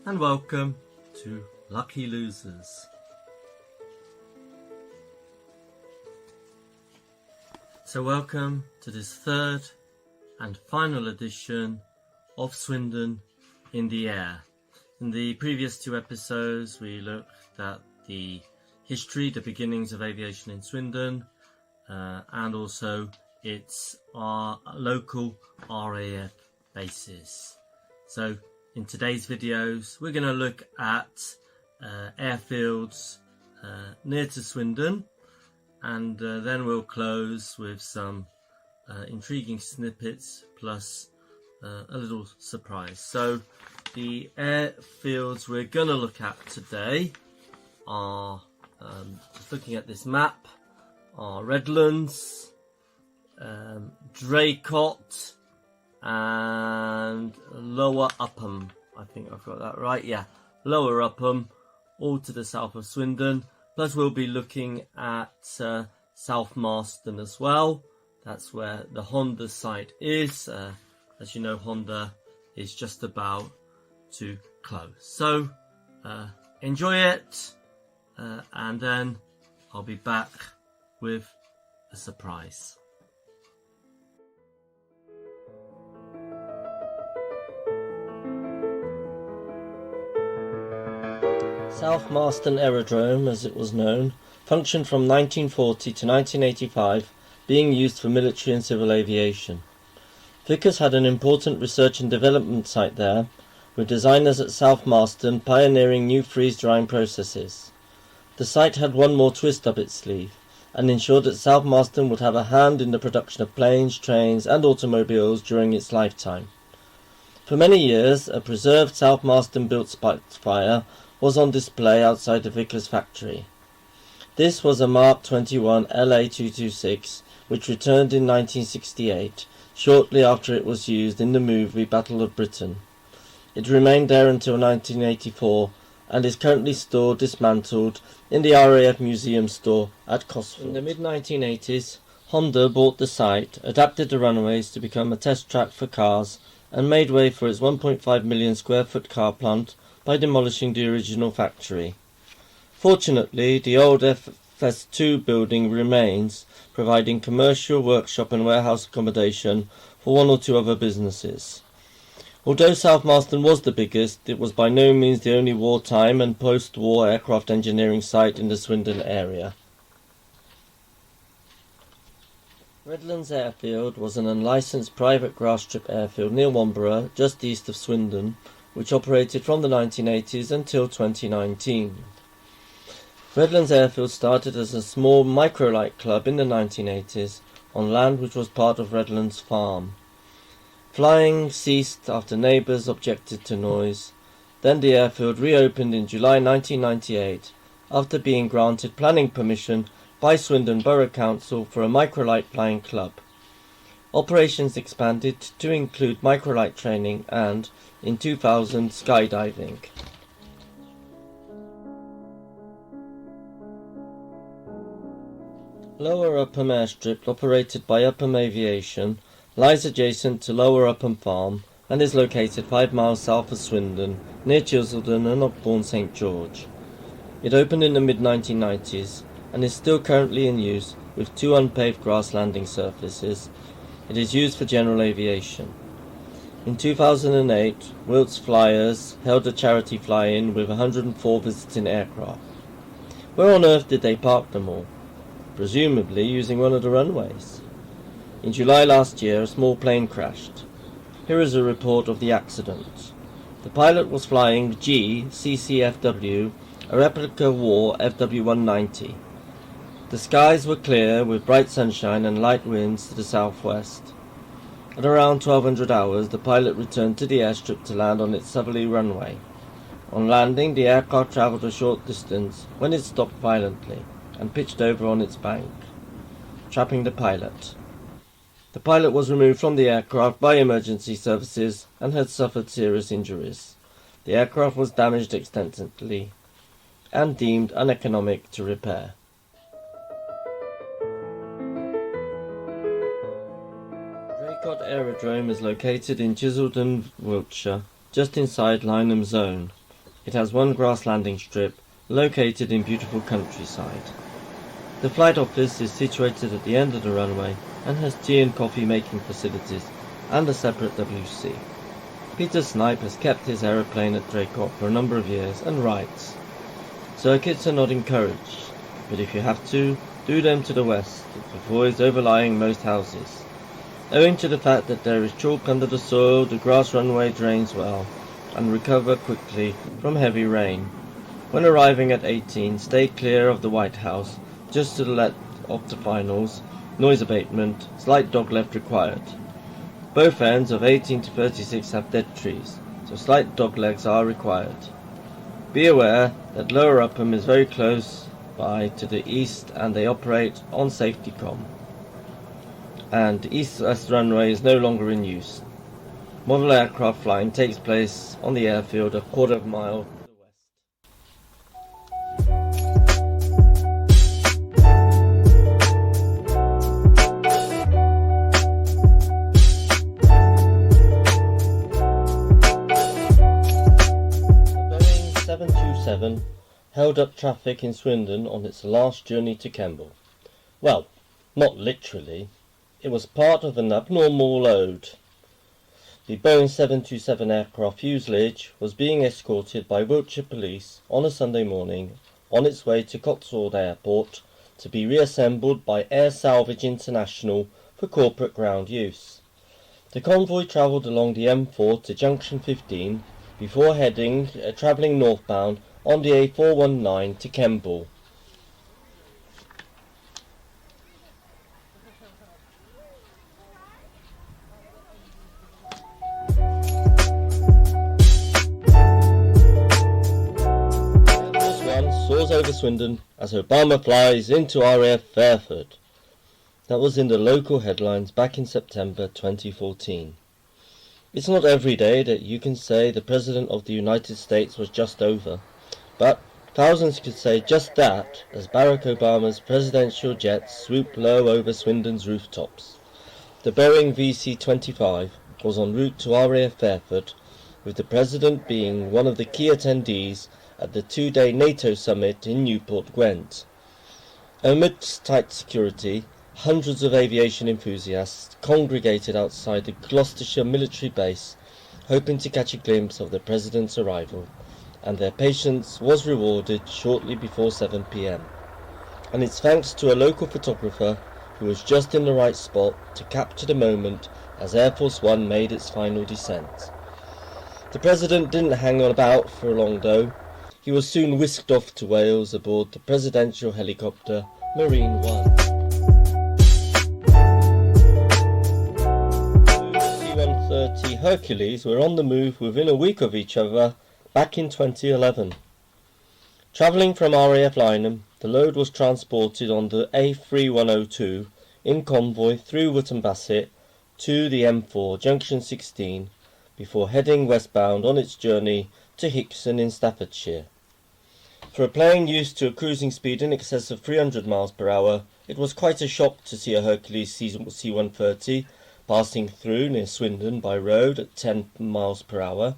and welcome to Lucky Losers. So welcome to this third and final edition of Swindon in the Air. In the previous two episodes we looked at the history, the beginnings of aviation in Swindon, and also its local RAF bases. So in today's videos we're going to look at airfields near to Swindon, and then we'll close with some intriguing snippets plus a little surprise. So the airfields we're going to look at today are, just looking at this map, are Redlands, Draycott and Lower Upham. I think I've got that right. Yeah, Lower Upham, all to the south of Swindon. Plus we'll be looking at South Marston as well. That's where the Honda site is. As you know, Honda is just about to close. So enjoy it, and then I'll be back with a surprise. South Marston Aerodrome, as it was known, functioned from 1940 to 1985, being used for military and civil aviation. Vickers had an important research and development site there, with designers at South Marston pioneering new freeze-drying processes. The site had one more twist up its sleeve, and ensured that South Marston would have a hand in the production of planes, trains and automobiles during its lifetime. For many years, a preserved South Marston-built Spitfire was on display outside the Vickers factory. This was a Mark 21 LA-226, which returned in 1968, shortly after it was used in the movie Battle of Britain. It remained there until 1984, and is currently stored dismantled in the RAF Museum store at Cosford. In the mid-1980s, Honda bought the site, adapted the runways to become a test track for cars, and made way for its 1.5 million square foot car plant by demolishing the original factory. Fortunately, the old FS2 building remains, providing commercial, workshop and warehouse accommodation for one or two other businesses. Although South Marston was the biggest, it was by no means the only wartime and post-war aircraft engineering site in the Swindon area. Redlands Airfield was an unlicensed private grass strip airfield near Womburgh, just east of Swindon, which operated from the 1980s until 2019. Redlands Airfield started as a small microlight club in the 1980s on land which was part of Redlands Farm. Flying ceased after neighbours objected to noise. Then the airfield reopened in July 1998 after being granted planning permission by Swindon Borough Council for a microlight flying club. Operations expanded to include microlight training and, in 2000, skydiving. Lower Upham Airstrip, operated by Upham Aviation, lies adjacent to Lower Upham Farm and is located 5 miles south of Swindon, near Chiseldon and Ogbourne St George. It opened in the mid-1990s and is still currently in use with 2 unpaved grass landing surfaces. It is used for general aviation. In 2008, Wilts Flyers held a charity fly-in with 104 visiting aircraft. Where on earth did they park them all? Presumably using one of the runways. In July last year, a small plane crashed. Here is a report of the accident. The pilot was flying GCCFW, a replica war FW-190. The skies were clear with bright sunshine and light winds to the southwest. At around 1200 hours, the pilot returned to the airstrip to land on its southerly runway. On landing, the aircraft travelled a short distance when it stopped violently and pitched over on its bank, trapping the pilot. The pilot was removed from the aircraft by emergency services and had suffered serious injuries. The aircraft was damaged extensively and deemed uneconomic to repair. Draycott Aerodrome is located in Chiseldon, Wiltshire, just inside Lynham Zone. It has one grass landing strip located in beautiful countryside. The flight office is situated at the end of the runway and has tea and coffee making facilities and a separate WC. Peter Snipe has kept his aeroplane at Draycott for a number of years and writes, "Circuits are not encouraged, but if you have to, do them to the west. It avoids overlying most houses. Owing to the fact that there is chalk under the soil, the grass runway drains well and recover quickly from heavy rain. When arriving at 18, stay clear of the White House, just to the left of the finals, noise abatement, slight dog left required. Both ends of 18 to 36 have dead trees, so slight dog legs are required. Be aware that Lower Upham is very close by to the east and they operate on safety com. And east-west runway is no longer in use. Model aircraft flying takes place on the airfield a quarter of a mile to the west." The Boeing 727 held up traffic in Swindon on its last journey to Kemble. Well, not literally. It was part of an abnormal load. The Boeing 727 aircraft fuselage was being escorted by Wiltshire police on a Sunday morning on its way to Cotswold Airport to be reassembled by Air Salvage International for corporate ground use. The convoy travelled along the M4 to Junction 15 before travelling northbound on the A419 to Kemble. Soars over Swindon as Obama flies into RAF Fairford. That was in the local headlines back in September 2014. It's not every day that you can say the President of the United States was just over, but thousands could say just that as Barack Obama's presidential jets swooped low over Swindon's rooftops. The Boeing VC-25 was en route to RAF Fairford, with the President being one of the key attendees at the two-day NATO summit in Newport Gwent. Amidst tight security, hundreds of aviation enthusiasts congregated outside the Gloucestershire military base, hoping to catch a glimpse of the President's arrival, and their patience was rewarded shortly before 7 p.m. And it's thanks to a local photographer who was just in the right spot to capture the moment as Air Force One made its final descent. The President didn't hang on about for long though. He was soon whisked off to Wales aboard the presidential helicopter Marine One. C-130 Hercules were on the move within a week of each other back in 2011. Travelling from RAF Lynham, the load was transported on the A3102 in convoy through Wootton Bassett to the M4 Junction 16 before heading westbound on its journey to Hixon in Staffordshire. For a plane used to a cruising speed in excess of 300 miles per hour, it was quite a shock to see a Hercules C-130 passing through near Swindon by road at 10 miles per hour.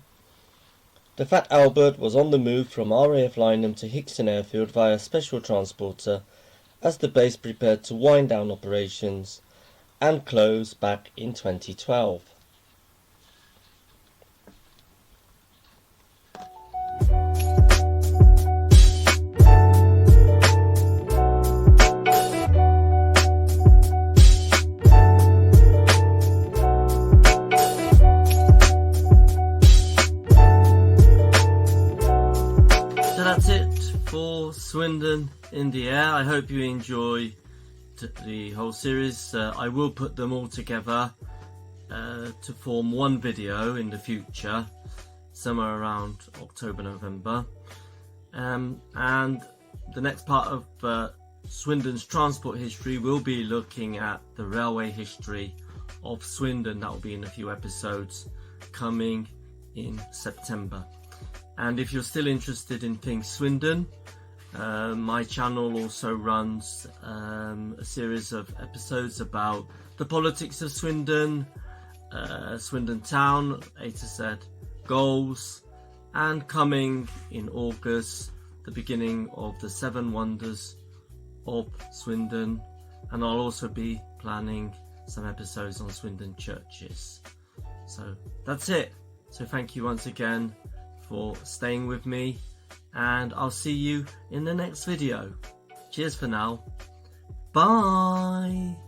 The Fat Albert was on the move from RAF Lynham to Hixon Airfield via special transporter as the base prepared to wind down operations and close back in 2012. That's it for Swindon in the Air. I hope you enjoy the whole series. I will put them all together to form one video in the future, somewhere around October, November. And the next part of Swindon's transport history will be looking at the railway history of Swindon. That will be in a few episodes coming in September. And if you're still interested in things Swindon, my channel also runs a series of episodes about the politics of Swindon, Swindon town, A to Z goals, and coming in August, the beginning of the 7 Wonders of Swindon, and I'll also be planning some episodes on Swindon churches. So that's it. So thank you once again for staying with me, and I'll see you in the next video. Cheers for now. Bye.